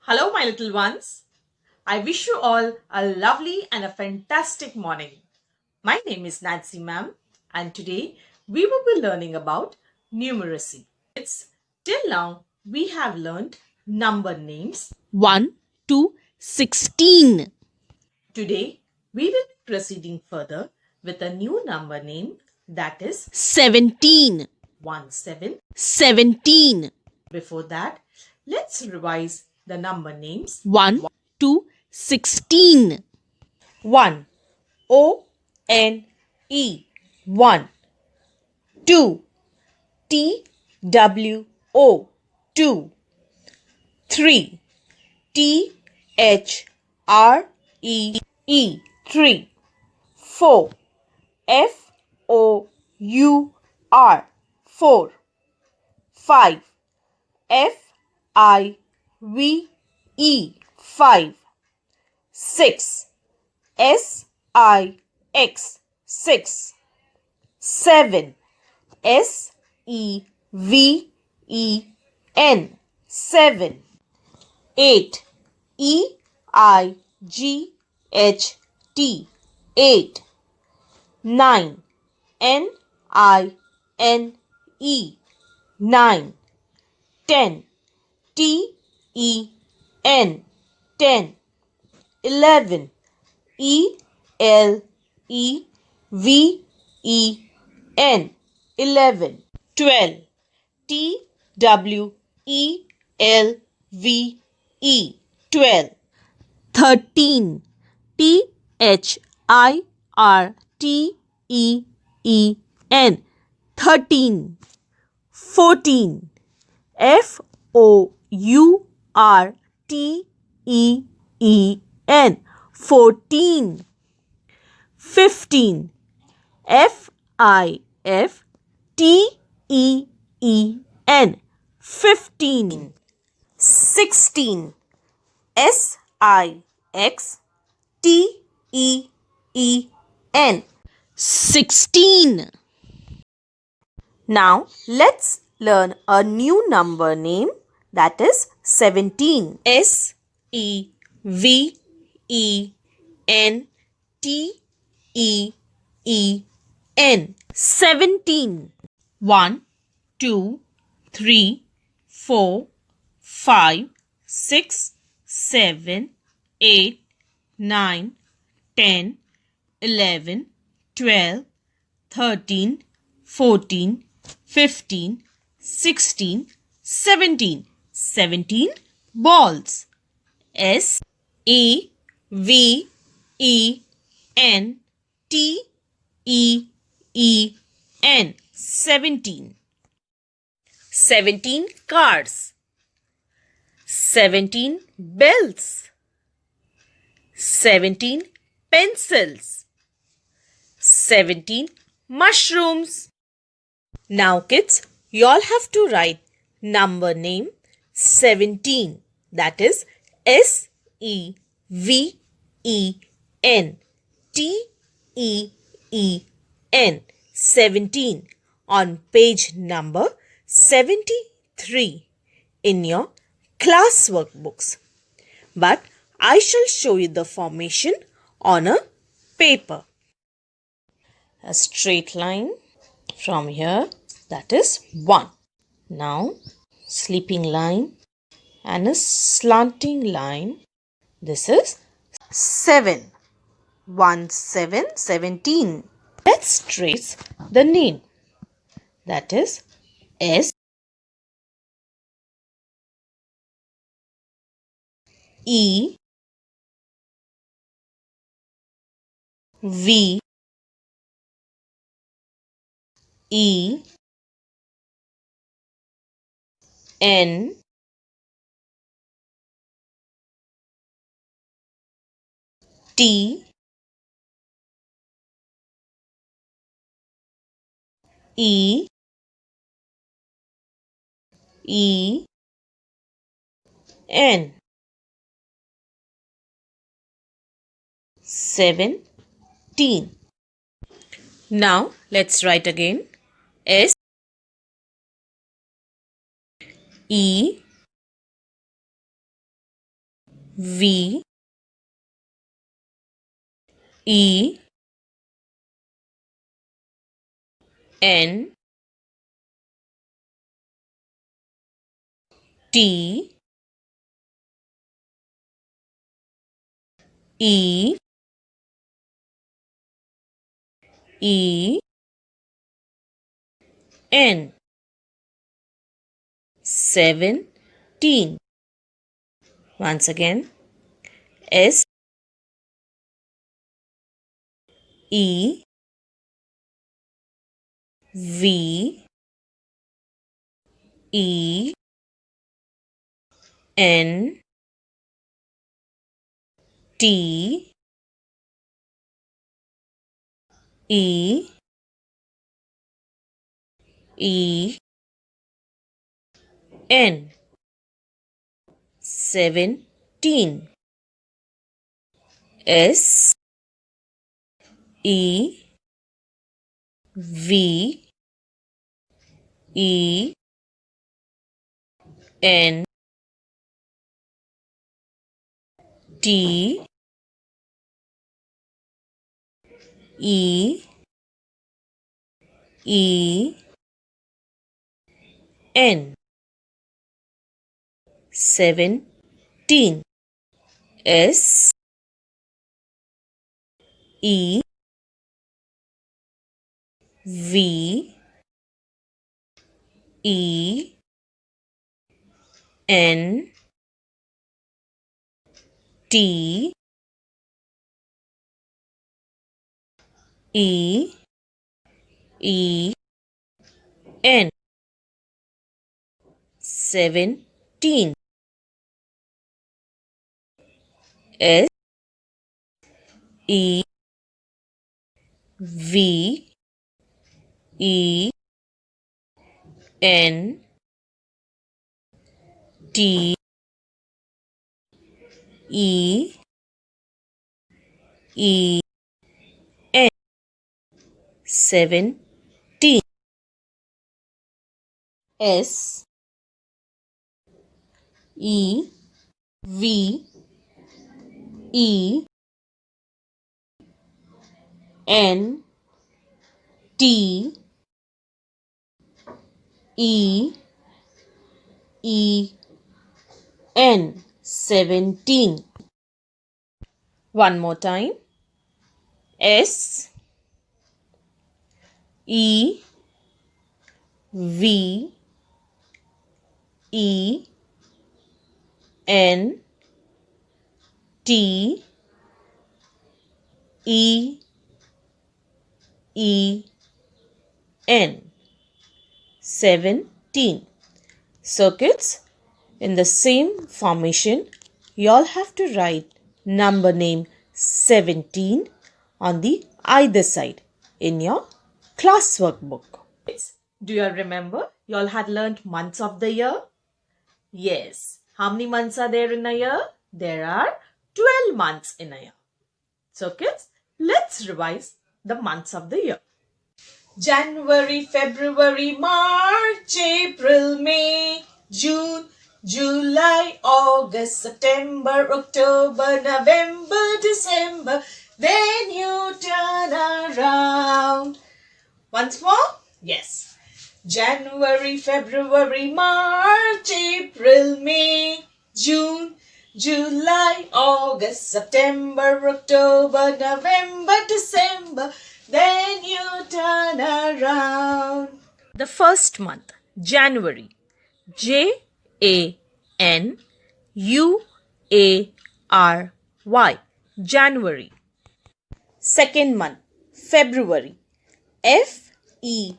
Hello, my little ones. I wish you all a lovely and a fantastic morning. My name is Nancy ma'am, and today we will be learning about numeracy. Till now, we have learned number names. 1 to 16. Today, we will be proceeding further with a new number name, that is 17. 17. 17. Before that, let's revise the number names. 1 to 16. 1. O-N-E 1. 2. T-W-O 2. 3. T-H-R-E-E 3. 4. F-O-U-R 4. 5. F-I-V-E 5. 6. S-I-X 6. 7. S-E-V-E-N 7. 8. E-I-G-H-T 8. 9. N-I-N-E 9. 10. T-E-N 10. 11. E-L-E-V-E-N 11. 12. T-W-E-L-V-E 12. 13. T-H-I-R-T-E-E-N 13. 14. F-O-U-R-T-E-E-N 14. 15. F-I-F-T-E-E-N 15. 16. S-I-X-T-E-E-N 16. Now let's learn a new number name, that is 17. S-E-V-E-N-T-E-E-N 17. 1, 2, 3, 4, 5, 6, 7, 8, 9, 10, 11, 12, 13, 14, 15, 16, 17. 17 balls. S-E-V-E-N-T-E-E-N 17. 17 cars. 17 bells. 17 pencils. 17 mushrooms. Now kids, you all have to write number name 17, that is S-E-V-E-N-T-E-E-N 17 on page number 73 in your class workbooks. But I shall show you the formation on a paper. A straight line from here, that is 1. Now sleeping line and a slanting line, this is 7. 1, 7, 17. Let's trace the name, that is S E V E N T E E N 17. Now let's write again. S E V E N T E E N 17. Once again, S E V E N T E E N 17. S E V E N T E E N 17. S E V E N T E E N 17. S E V E N T E E N 17. S E V E N T E E N 17. One more time. S E V E N T E E N 17. So kids, in the same formation, you all have to write number name 17 on the either side in your class workbook. Do you all remember? You all had learned months of the year? Yes. How many months are there in a year? There are 12 months in a year. So kids, let's revise the months of the year. January, February, March, April, May, June, July, August, September, October, November, December. Then you turn around. Once more? Yes. January, February, March, April, May, June, July, August, September, October, November, December. Then you turn around. The first month, January. January. January. Second month, February. February.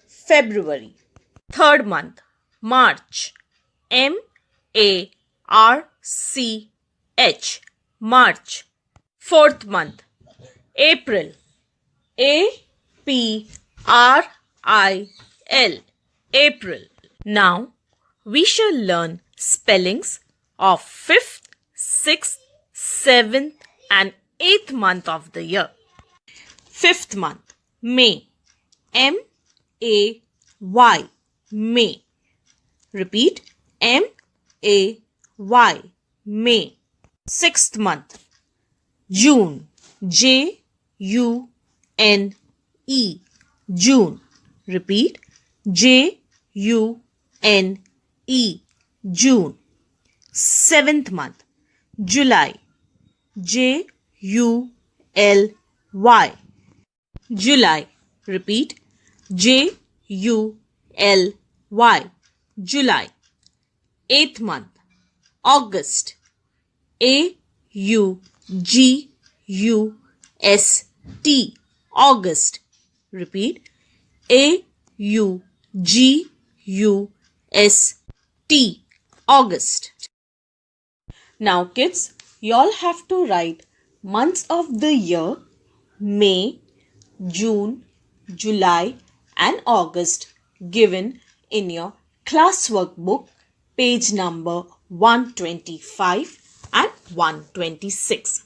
February. Third month, March. March. Fourth month, April. April. Now we shall learn spellings of 5th, 6th, 7th and 8th month of the year. 5th month, May. May. Repeat. M-A-Y. May. 6th month. June. J-U-N-E. June. Repeat. J-U-N-E. June. 7th month. July. J-U-L-Y. July. Repeat. J-U-L-Y. July. 8th month. August. A-U-G-U-S-T. August. Repeat. A-U-G-U-S-T. August. Now kids, you all have to write months of the year: May, June, July and August, given in your classwork book, page number 125 and 126.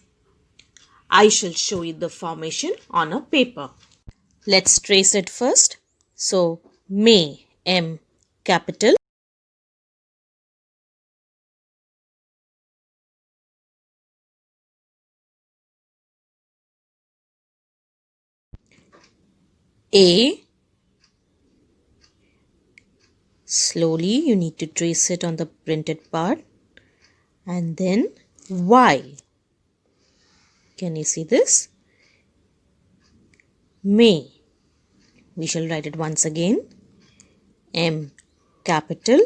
I shall show you the formation on a paper. Let's trace it first. So, May, M capital. A. Slowly you need to trace it on the printed part. And then Y. Can you see this? May. We shall write it once again. M capital.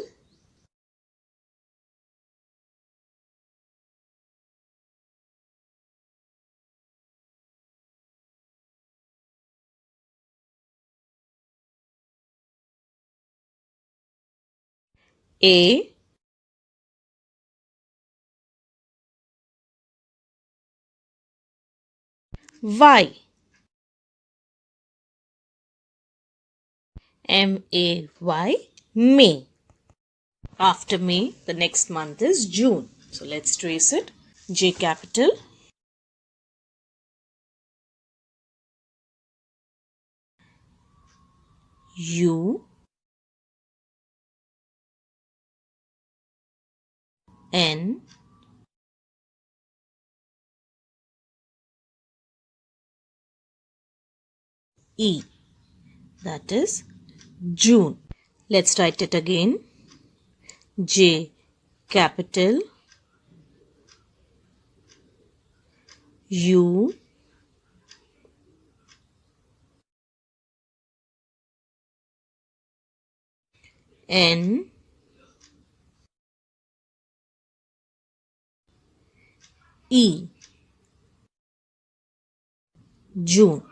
A. Y. M-A-Y. May. After May, the next month is June. So let's trace it. J capital. U. N. E. That is June. Let's write it again. J capital. U. N. E. June.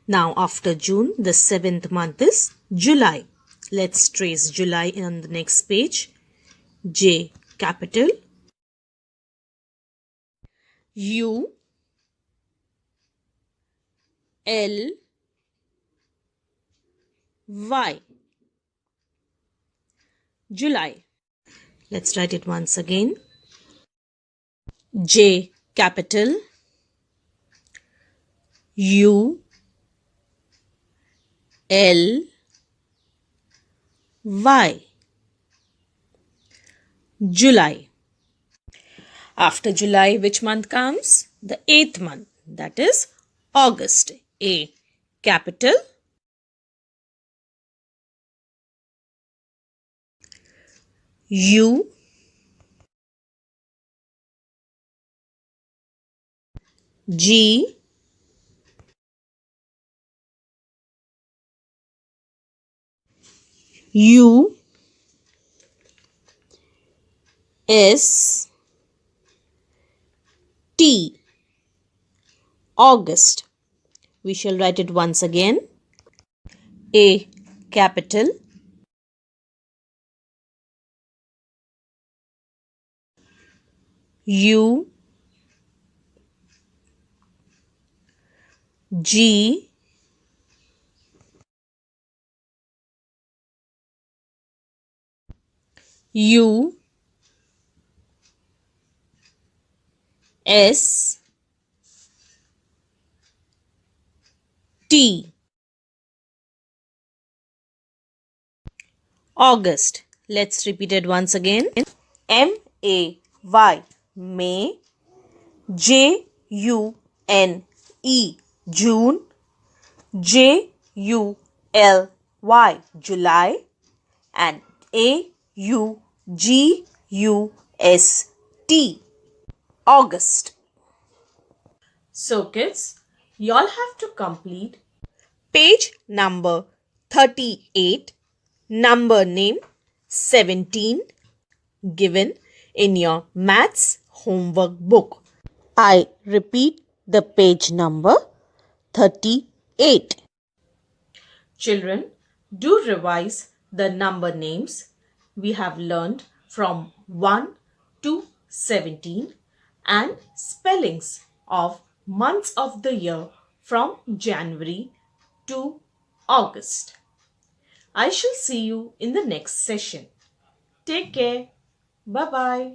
Now after June, the 7th month is July. Let's trace July on the next page. J capital. U. L. Y. July. Let's write it once again. J capital. U. L. Y. July. After July, which month comes? The 8th month. That is August. A capital. U. G. U. S. T. August. We shall write it once again. A capital. U. G. U. S. T. August. Let's repeat it once again. M-A-Y, May. J-U-N-E, June. J-U-L-Y, July. And A-U-G-U-S-T, August. So kids, you all have to complete Page number 38, number name 17, given in your maths homework book. I repeat the page number 38. Children, do revise the number names we have learned from 1 to 17 and spellings of months of the year from January to August. I shall see you in the next session. Take care. Bye bye.